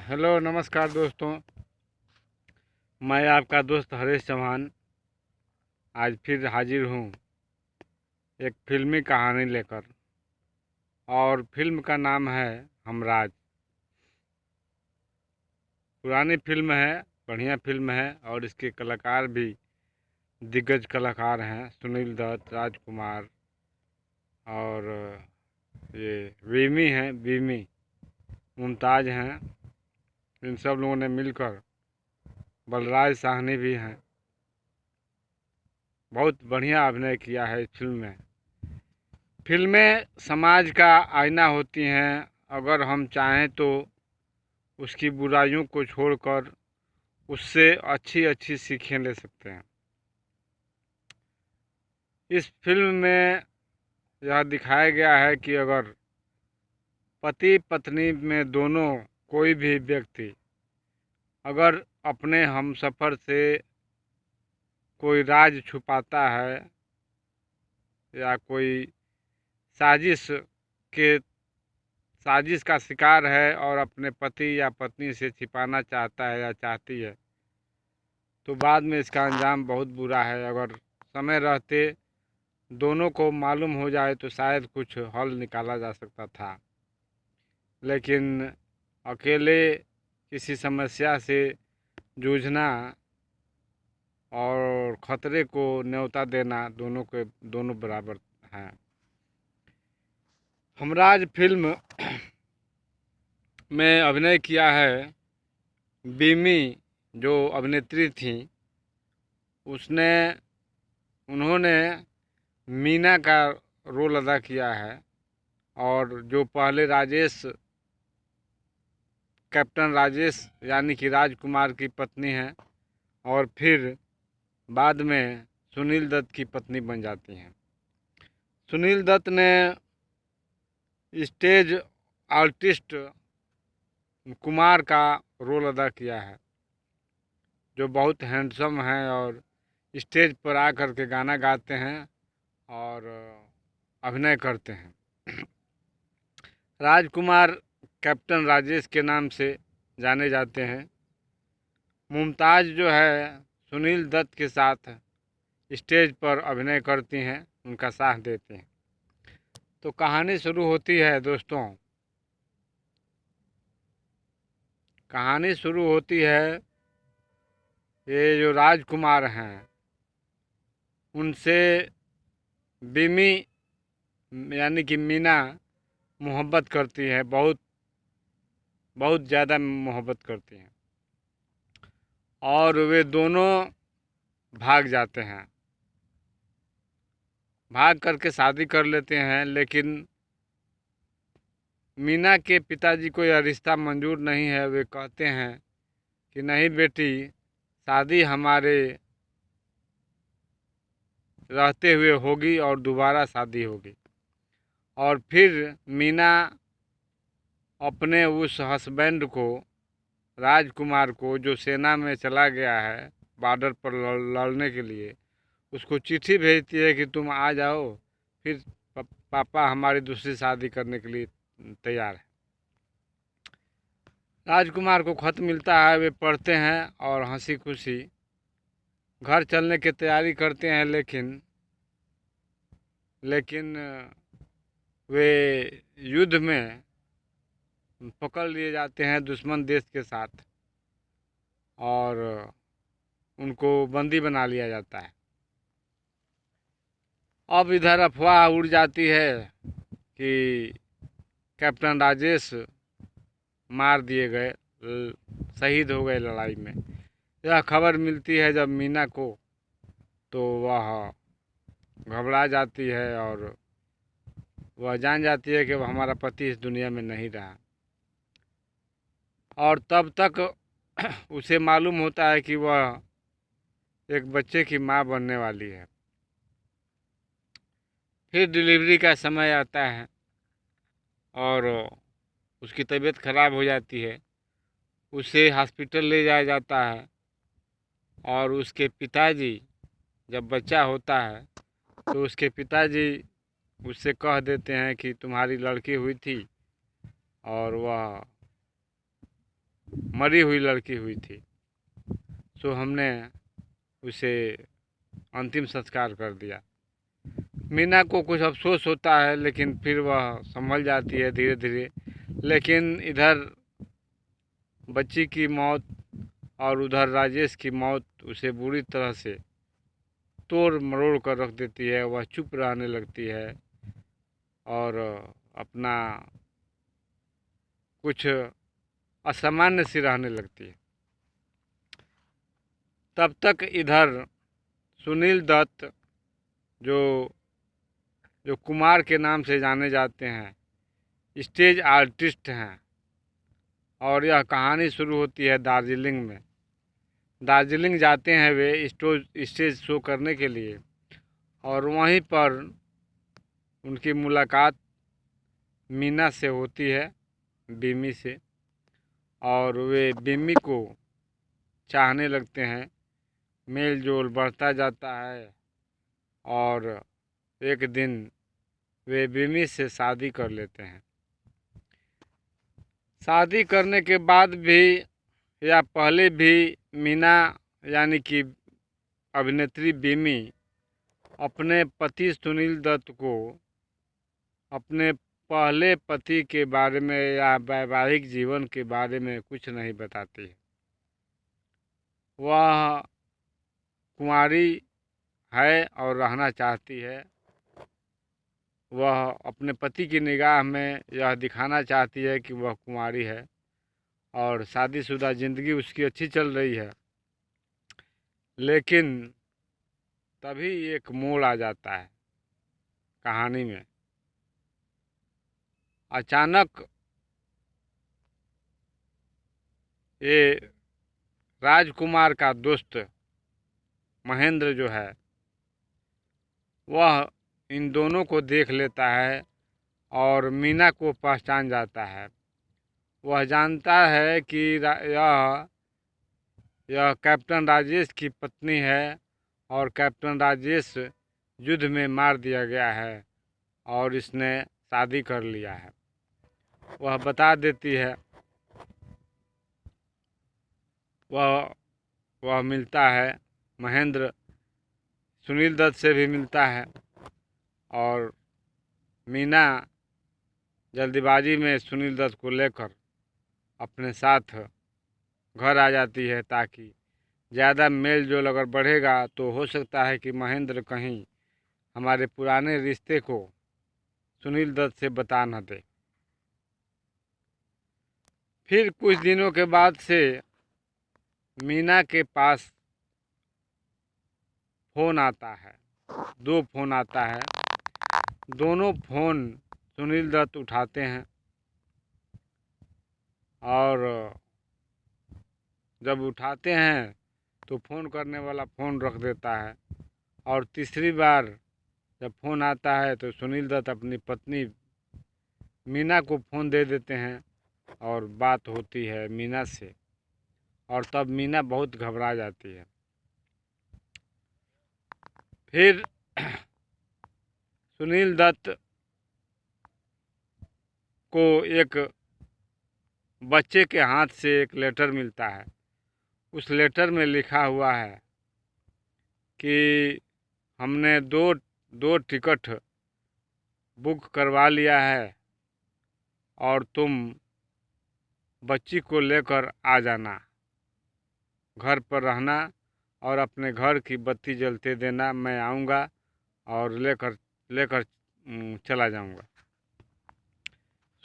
Hello नमस्कार दोस्तों। मैं आपका दोस्त हरीश चौहान आज फिर हाजिर हूँ एक फिल्मी कहानी लेकर। और फिल्म का नाम है हमराज। पुरानी फिल्म है, बढ़िया फिल्म है और इसके कलाकार भी दिग्गज कलाकार हैं। सुनील दत्त, राजकुमार और ये वीमी हैं, वीमी मुमताज़ हैं। इन सब लोगों ने मिलकर, बलराज साहनी भी हैं, बहुत बढ़िया अभिनय किया है इस फिल्म में। फिल्में समाज का आईना होती हैं। अगर हम चाहें तो उसकी बुराइयों को छोड़कर उससे अच्छी अच्छी सीखें ले सकते हैं। इस फिल्म में यह दिखाया गया है कि अगर पति पत्नी में दोनों कोई भी व्यक्ति अगर अपने हमसफ़र से कोई राज छुपाता है या कोई साजिश के साजिश का शिकार है और अपने पति या पत्नी से छिपाना चाहता है या चाहती है, तो बाद में इसका अंजाम बहुत बुरा है। अगर समय रहते दोनों को मालूम हो जाए तो शायद कुछ हल निकाला जा सकता था, लेकिन अकेले किसी समस्या से जूझना और ख़तरे को न्योता देना दोनों बराबर हैं। हमराज फिल्म में अभिनय किया है बीमी, जो अभिनेत्री थी। उसने उन्होंने मीना का रोल अदा किया है। और जो पहले कैप्टन राजेश यानी कि राजकुमार की पत्नी हैं और फिर बाद में सुनील दत्त की पत्नी बन जाती हैं। सुनील दत्त ने स्टेज आर्टिस्ट कुमार का रोल अदा किया है, जो बहुत हैंडसम हैं और स्टेज पर आकर के गाना गाते हैं और अभिनय करते हैं। राजकुमार कैप्टन राजेश के नाम से जाने जाते हैं। मुमताज़ जो है सुनील दत्त के साथ स्टेज पर अभिनय करती हैं, उनका साथ देती हैं। तो कहानी शुरू होती है दोस्तों। कहानी शुरू होती है, ये जो राजकुमार हैं उनसे बीमी यानी कि मीना मोहब्बत करती है, बहुत बहुत ज़्यादा मोहब्बत करती हैं और वे दोनों भाग जाते हैं, भाग करके शादी कर लेते हैं। लेकिन मीना के पिताजी को यह रिश्ता मंजूर नहीं है। वे कहते हैं कि नहीं बेटी, शादी हमारे रहते हुए होगी और दोबारा शादी होगी। और फिर मीना अपने उस हस्बैंड को, राजकुमार को, जो सेना में चला गया है बॉर्डर पर लड़ने के लिए, उसको चिट्ठी भेजती है कि तुम आ जाओ, फिर पापा हमारी दूसरी शादी करने के लिए तैयार है। राजकुमार को खत मिलता है, वे पढ़ते हैं और हंसी खुशी घर चलने की तैयारी करते हैं। लेकिन वे युद्ध में पकड़ लिए जाते हैं दुश्मन देश के साथ और उनको बंदी बना लिया जाता है। अब इधर अफवाह उड़ जाती है कि कैप्टन राजेश मार दिए गए, शहीद हो गए लड़ाई में। यह खबर मिलती है जब मीना को, तो वह घबरा जाती है और वह जान जाती है कि वह हमारा पति इस दुनिया में नहीं रहा। और तब तक उसे मालूम होता है कि वह एक बच्चे की माँ बनने वाली है। फिर डिलीवरी का समय आता है और उसकी तबीयत खराब हो जाती है। उसे हॉस्पिटल ले जाया जाता है और उसके पिताजी, जब बच्चा होता है तो उसके पिताजी उससे कह देते हैं कि तुम्हारी लड़की हुई थी और वह मरी हुई लड़की हुई थी। सो हमने उसे अंतिम संस्कार कर दिया। मीना को कुछ अफसोस होता है, लेकिन फिर वह संभल जाती है धीरे धीरे। लेकिन इधर बच्ची की मौत और उधर राजेश की मौत उसे बुरी तरह से तोड़ मरोड़ कर रख देती है। वह चुप रहने लगती है और अपना कुछ असामान्य सी रहने लगती है। तब तक इधर सुनील दत्त, जो जो कुमार के नाम से जाने जाते हैं, स्टेज आर्टिस्ट हैं। और यह कहानी शुरू होती है दार्जिलिंग में। दार्जिलिंग जाते हैं वे स्टेज शो करने के लिए, और वहीं पर उनकी मुलाकात मीना से होती है, बिम्मी से। और वे बिम्मी को चाहने लगते हैं। मेल जोल बढ़ता जाता है और एक दिन वे बिम्मी से शादी कर लेते हैं। शादी करने के बाद भी या पहले भी मीना यानी कि अभिनेत्री बिम्मी अपने पति सुनील दत्त को अपने पहले पति के बारे में या वैवाहिक जीवन के बारे में कुछ नहीं बताती है। वह कुंवारी है और रहना चाहती है। वह अपने पति की निगाह में यह दिखाना चाहती है कि वह कुंवारी है और शादीशुदा ज़िंदगी उसकी अच्छी चल रही है। लेकिन तभी एक मोड़ आ जाता है कहानी में। अचानक ये राजकुमार का दोस्त महेंद्र जो है, वह इन दोनों को देख लेता है और मीना को पहचान जाता है। वह जानता है कि यह कैप्टन राजेश की पत्नी है और कैप्टन राजेश युद्ध में मार दिया गया है और इसने शादी कर लिया है। वह बता देती है। वह मिलता है, महेंद्र सुनील दत्त से भी मिलता है और मीना जल्दीबाजी में सुनील दत्त को लेकर अपने साथ घर आ जाती है, ताकि ज़्यादा मेल जोल अगर बढ़ेगा तो हो सकता है कि महेंद्र कहीं हमारे पुराने रिश्ते को सुनील दत्त से बता न दे। फिर कुछ दिनों के बाद से मीना के पास फ़ोन आता है, 2 फ़ोन आता है। दोनों फ़ोन सुनील दत्त उठाते हैं और जब उठाते हैं तो फ़ोन करने वाला फ़ोन रख देता है। और तीसरी बार जब फ़ोन आता है तो सुनील दत्त अपनी पत्नी मीना को फ़ोन दे देते हैं और बात होती है मीना से। और तब मीना बहुत घबरा जाती है। फिर सुनील दत्त को एक बच्चे के हाथ से एक लेटर मिलता है। उस लेटर में लिखा हुआ है कि हमने दो टिकट बुक करवा लिया है और तुम बच्ची को लेकर आ जाना, घर पर रहना और अपने घर की बत्ती जलते देना। मैं आऊँगा और लेकर लेकर चला जाऊँगा।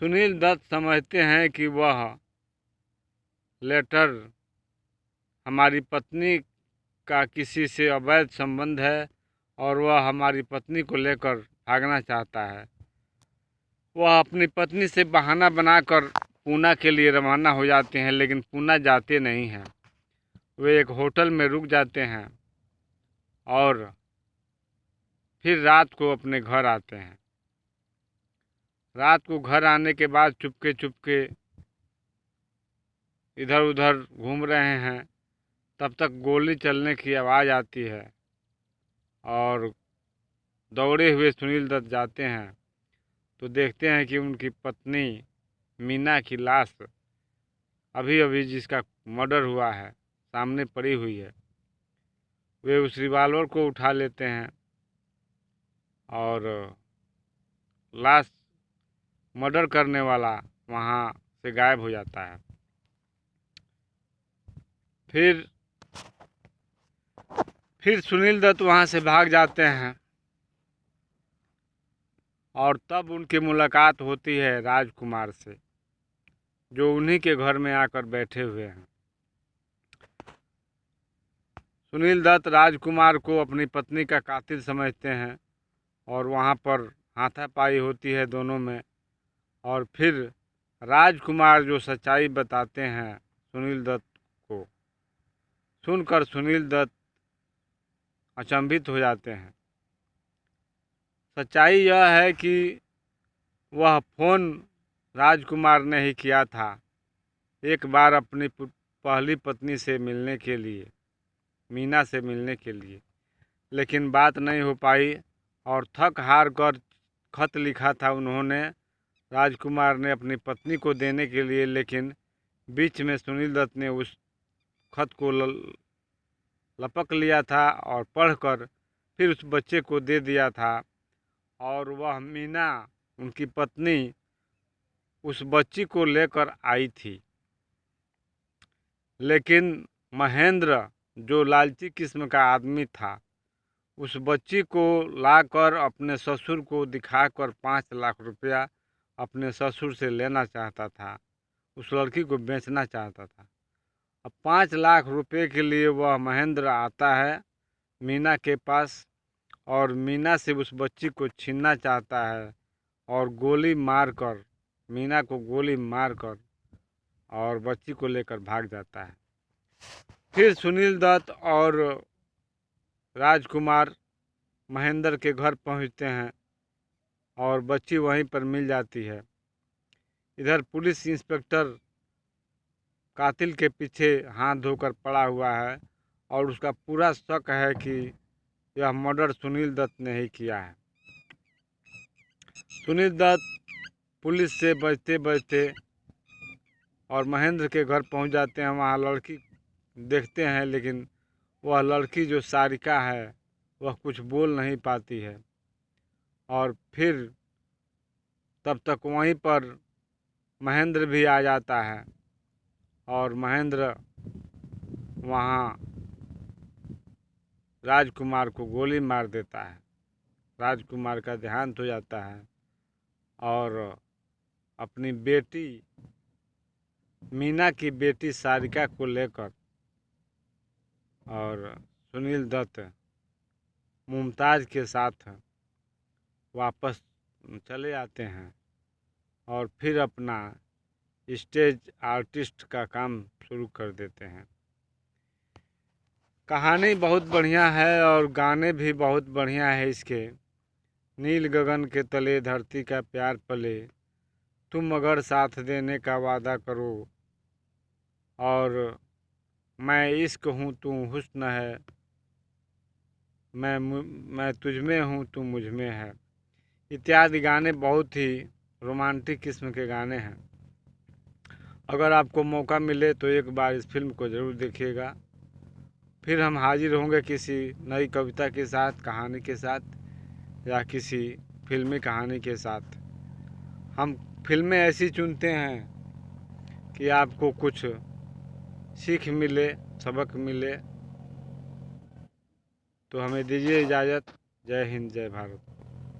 सुनील दत्त समझते हैं कि वह लेटर हमारी पत्नी का किसी से अवैध संबंध है और वह हमारी पत्नी को लेकर भागना चाहता है। वह अपनी पत्नी से बहाना बनाकर पूना के लिए रवाना हो जाते हैं, लेकिन पूना जाते नहीं हैं। वे एक होटल में रुक जाते हैं और फिर रात को अपने घर आते हैं। रात को घर आने के बाद चुपके चुपके इधर उधर घूम रहे हैं। तब तक गोली चलने की आवाज़ आती है और दौड़े हुए सुनील दत्त जाते हैं तो देखते हैं कि उनकी पत्नी मीना की लाश अभी अभी जिसका मर्डर हुआ है सामने पड़ी हुई है, वे उस रिवॉल्वर को उठा लेते हैं और लाश मर्डर करने वाला वहाँ से गायब हो जाता है। फिर सुनील दत्त वहाँ से भाग जाते हैं और तब उनकी मुलाकात होती है राजकुमार से, जो उन्हीं के घर में आकर बैठे हुए हैं। सुनील दत्त राजकुमार को अपनी पत्नी का कातिल समझते हैं और वहाँ पर हाथापाई होती है दोनों में। और फिर राजकुमार जो सच्चाई बताते हैं सुनील दत्त को सुनकर सुनील दत्त अचंभित हो जाते हैं। सच्चाई यह है कि वह फ़ोन राजकुमार ने ही किया था, एक बार अपनी पहली पत्नी से मिलने के लिए, मीना से मिलने के लिए, लेकिन बात नहीं हो पाई और थक हार कर खत लिखा था उन्होंने राजकुमार ने अपनी पत्नी को देने के लिए, लेकिन बीच में सुनील दत्त ने उस खत को लपक लिया था और पढ़कर फिर उस बच्चे को दे दिया था। और वह मीना उनकी पत्नी उस बच्ची को लेकर आई थी, लेकिन महेंद्र जो लालची किस्म का आदमी था उस बच्ची को लाकर अपने ससुर को दिखाकर 5 लाख रुपया अपने ससुर से लेना चाहता था, उस लड़की को बेचना चाहता था। अब 5 लाख रुपए के लिए वह महेंद्र आता है मीना के पास और मीना से उस बच्ची को छीनना चाहता है और गोली मारकर, मीना को गोली मारकर और बच्ची को लेकर भाग जाता है। फिर सुनील दत्त और राजकुमार महेंद्र के घर पहुंचते हैं और बच्ची वहीं पर मिल जाती है। इधर पुलिस इंस्पेक्टर कातिल के पीछे हाथ धोकर पड़ा हुआ है और उसका पूरा शक है कि यह मर्डर सुनील दत्त ने ही किया है। सुनील दत्त पुलिस से बचते बचते और महेंद्र के घर पहुंच जाते हैं। वहाँ लड़की देखते हैं, लेकिन वह लड़की जो सारिका है वह कुछ बोल नहीं पाती है। और फिर तब तक वहीं पर महेंद्र भी आ जाता है और महेंद्र वहाँ राजकुमार को गोली मार देता है। राजकुमार का देहांत हो जाता है और अपनी बेटी मीना की बेटी सारिका को लेकर और सुनील दत्त मुमताज़ के साथ वापस चले आते हैं और फिर अपना स्टेज आर्टिस्ट का काम शुरू कर देते हैं। कहानी बहुत बढ़िया है और गाने भी बहुत बढ़िया है इसके। नील गगन के तले धरती का प्यार पले, तुम अगर साथ देने का वादा करो, और मैं इश्क हूँ तू हुस्न है, मैं तुझ में हूँ तू मुझ में है, इत्यादि गाने बहुत ही रोमांटिक किस्म के गाने हैं। अगर आपको मौका मिले तो एक बार इस फिल्म को ज़रूर देखिएगा। फिर हम हाजिर होंगे किसी नई कविता के साथ, कहानी के साथ या किसी फिल्मी कहानी के साथ। हम फिल्में ऐसी चुनते हैं कि आपको कुछ सीख मिले, सबक मिले। तो हमें दीजिए इजाज़त। जय हिंद, जय भारत।